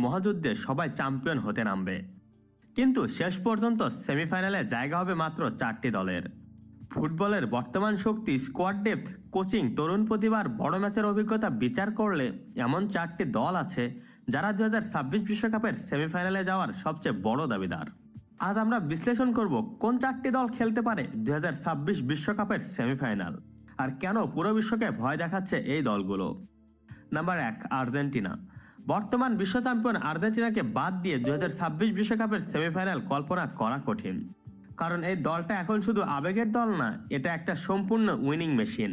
মহাযুদ্ধে সবাই চ্যাম্পিয়ন হতে নামবে, কিন্তু শেষ পর্যন্ত সেমিফাইনালে জায়গা হবে মাত্র 4টি দলের। ফুটবলের বর্তমান শক্তি, স্কোয়াড ডেপথ, কোচিং, তরুণ প্রতিভার বড় ম্যাচের অভিজ্ঞতা বিচার করলে এমন 4টি দল আছে যারা 2026 বিশ্বকাপের সেমিফাইনালে যাওয়ার সবচেয়ে বড় দাবিদার। আজ আমরা বিশ্লেষণ করব কোন 4টি দল খেলতে পারে 2026 বিশ্বকাপের সেমিফাইনাল, আর কেন পুরো বিশ্বকে ভয় দেখাচ্ছে এই দলগুলো। Number 1, Argentina. বর্তমান বিশ্ব চ্যাম্পিয়ন আর্জেন্টিনাকে বাদ দিয়ে 2026 বিশ্বকাপের সেমিফাইনাল কল্পনা করা কঠিন, কারণ এই দলটা এখন শুধু আবেগের দল না, এটা একটা সম্পূর্ণ উইনিং মেশিন।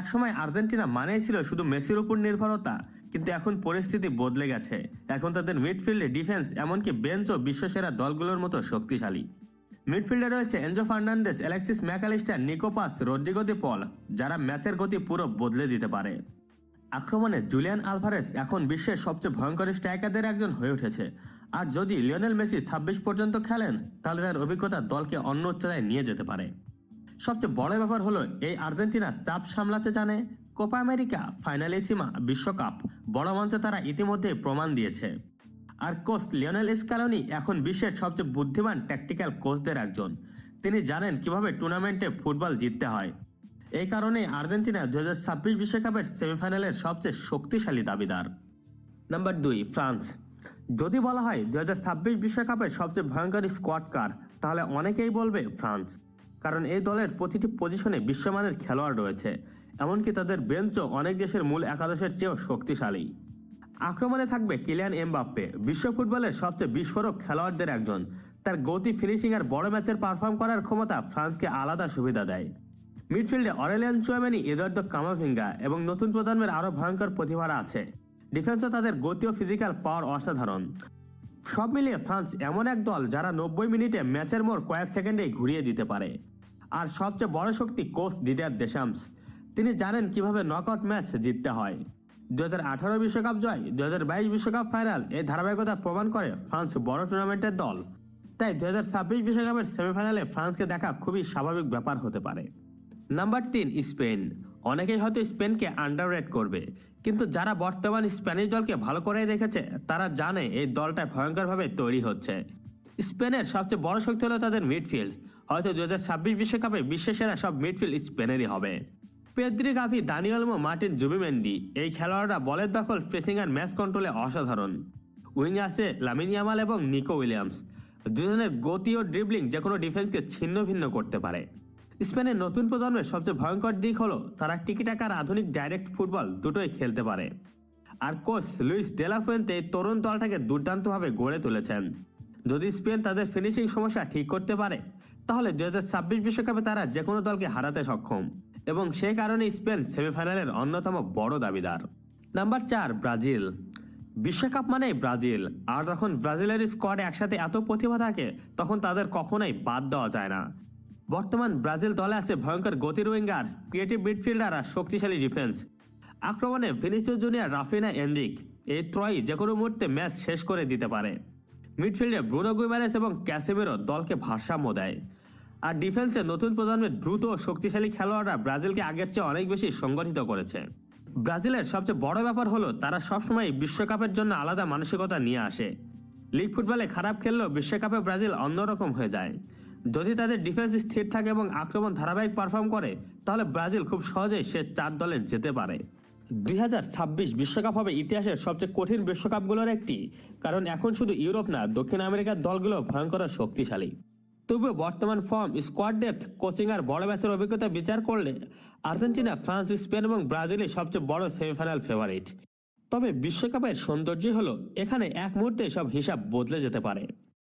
একসময় আর্জেন্টিনা মানেই ছিল শুধু মেসির উপর নির্ভরতা, কিন্তু এখন পরিস্থিতি বদলে গেছে। এখন তাদের মিডফিল্ডে, ডিফেন্স, এমনকি বেঞ্চও বিশ্বসেরা দলগুলোর মতো শক্তিশালী। মিডফিল্ডে রয়েছে Enzo Fernandez, Alexis MacAllister, Nico Paz, Rodrigo De Paul, যারা ম্যাচের গতি পুরো বদলে দিতে পারে। আক্রমণে জুলিয়ান আলভারেস এখন বিশ্বের সবচেয়ে ভয়ঙ্কর স্ট্রাইকারদের একজন হয়ে উঠেছে, আর যদি লিওনেল মেসি 26 পর্যন্ত খেলেন তাহলে তার অভিজ্ঞতা দলকে অন্য উচ্চতায় নিয়ে যেতে পারে। সবচেয়ে বড় ব্যাপার হলো এই আর্জেন্টিনা চাপ সামলাতে জানে। কোপা আমেরিকা, ফাইনালিসিমা, বিশ্বকাপ, বড় মঞ্চে তারা ইতিমধ্যেই প্রমাণ দিয়েছে। আর কোচ লিওনেল স্ক্যালোনি এখন বিশ্বের সবচেয়ে বুদ্ধিমান ট্যাকটিক্যাল কোচদের একজন। তিনি জানেন কিভাবে টুর্নামেন্টে ফুটবল জিততে হয়। এই কারণে আর্জেন্টিনা 2026 বিশ্বকাপের সেমিফাইনালের সবচেয়ে শক্তিশালী দাবিদার। Number 2, France. যদি বলা হয় 2026 বিশ্বকাপের সবচেয়ে ভয়ঙ্কর স্কোয়াড কার, তাহলে অনেকেই বলবে ফ্রান্স, কারণ এই দলের প্রতিটি পজিশনে বিশ্বমানের খেলোয়াড় রয়েছে, এমনকি তাদের বেঞ্চও অনেক দেশের মূল একাদশের চেয়েও শক্তিশালী। আক্রমণে থাকবে কিলিয়ান এমবাপ্পে, বিশ্ব ফুটবলের সবচেয়ে বিস্ফোরক খেলোয়াড়দের একজন। তার গতি, ফিনিশিং আর বড় ম্যাচের পারফর্ম করার ক্ষমতা ফ্রান্সকে আলাদা সুবিধা দেয়। মিডফিল্ডে অরেলিয়ান চুয়ামেনি, এদুয়ার্দো কামাভিঙ্গা এবং নতুন প্রজন্মের আরও ভয়ঙ্কর প্রতিভারা আছে। ডিফেন্সে তাদের গতি ও ফিজিক্যাল পাওয়ার অসাধারণ। সব মিলিয়ে ফ্রান্স এমন এক দল যারা 90 মিনিটে ম্যাচের মোড় কয়েক সেকেন্ডেই ঘুরিয়ে দিতে পারে। আর সবচেয়ে বড় শক্তি কোচ দিদিয়ার দেশামস। তিনি জানেন কিভাবে নকআউট ম্যাচ জিততে হয়। 2018 বিশ্বকাপ জয়, 2022 বিশ্বকাপ ফাইনাল, এই ধারাবাহিকতা প্রমাণ করে ফ্রান্স বড় টুর্নামেন্টের দল। তাই 2026 বিশ্বকাপের সেমিফাইনালে ফ্রান্সকে দেখা খুবই স্বাভাবিক ব্যাপার হতে পারে। Number 3, Spain. অনেকেই হয়তো স্পেনকে আন্ডাররেট করবে, কিন্তু যারা বর্তমান স্প্যানিশ দলকে ভালো করে দেখেছে তারা জানে এই দলটা ভয়ঙ্করভাবে তৈরি হচ্ছে। স্পেনের সবচেয়ে বড় শক্তি হলো তাদের মিডফিল্ড। হয়তো 2026 বিশ্বকাপে বিশ্বসেরা সব মিডফিল্ড স্পেনেরই হবে। পেদ্রি, গাভি, দানি ওলমো, মার্টিন জুবিমেন্ডি, এই খেলোয়াড়রা বলের দখল, প্রেসিং আর ম্যাচ কন্ট্রোলে অসাধারণ। উইংয়ে আছে লামিন ইয়ামাল এবং নিকো উইলিয়ামস। দুজনের গতি ও ড্রিবলিং যে কোনো ডিফেন্সকে ছিন্ন ভিন্ন করতে পারে। স্পেনের নতুন প্রজন্মের সবচেয়ে ভয়ঙ্কর দিক হলো তারা টিকিটাকা আর আধুনিক ডাইরেক্ট ফুটবল দুটোই খেলতে পারে। আর coach Luis de la Fuente এই তরুণ দলটাকে দুর্দান্তভাবে গড়ে তুলেছেন। যদি স্পেন তাদের ফিনিশিং সমস্যা ঠিক করতে পারে তাহলে 2026 বিশ্বকাপে তারা যে কোনো দলকে হারাতে সক্ষম, এবং সেই কারণে স্পেন সেমিফাইনালের অন্যতম বড় দাবিদার। Number 4, Brazil. বিশ্বকাপ মানেই ব্রাজিল, আর যখন ব্রাজিলের স্কোয়াডে একসাথে এত প্রতিভা থাকে তখন তাদের কখনোই বাদ দেওয়া যায় না। বর্তমান ব্রাজিল দলে আছে ভয়ঙ্কর গতির উইঙ্গার, ক্রিয়েটিভ মিডফিল্ডার আর শক্তিশালী ডিফেন্স। আক্রমণে ভিনিসিয়াস জুনিয়র, রাফিনা, এনরিক, এই ত্রয়ই যে কোনো মুহূর্তে ম্যাচ শেষ করে দিতে পারে। মিডফিল্ডে ব্রুনো গুইমারেস এবং ক্যাসেমিরো দলকে ভারসাম্য দেয়। আর ডিফেন্সে নতুন প্রজন্মের দ্রুত ও শক্তিশালী খেলোয়াড়রা ব্রাজিলকে আগের চেয়ে অনেক বেশি সংগঠিত করেছে। ব্রাজিলের সবচেয়ে বড় ব্যাপার হলো তারা সবসময় বিশ্বকাপের জন্য আলাদা মানসিকতা নিয়ে আসে। লিগ ফুটবলে খারাপ খেললেও বিশ্বকাপে ব্রাজিল অন্যরকম হয়ে যায়। যদি তাদের ডিফেন্স স্থির থাকে এবং আক্রমণ ধারাবাহিক পারফর্ম করে তাহলে ব্রাজিল খুব সহজেই সে 4 দলে যেতে পারে। 2026 বিশ্বকাপ হবে ইতিহাসের সবচেয়ে কঠিন বিশ্বকাপগুলোর একটি, কারণ এখন শুধু ইউরোপ না, দক্ষিণ আমেরিকার দলগুলো ভয়ঙ্কর শক্তিশালী। তবুও বর্তমান ফর্ম, স্কোয়াড ডেপথ, কোচিং আর বড় ম্যাচের অভিজ্ঞতা বিচার করলে আর্জেন্টিনা, ফ্রান্স, স্পেন এবং ব্রাজিলই সবচেয়ে বড় সেমিফাইনাল ফেভারিট। তবে বিশ্বকাপের সৌন্দর্য হলো এখানে এক মুহূর্তে সব হিসাব বদলে যেতে পারে।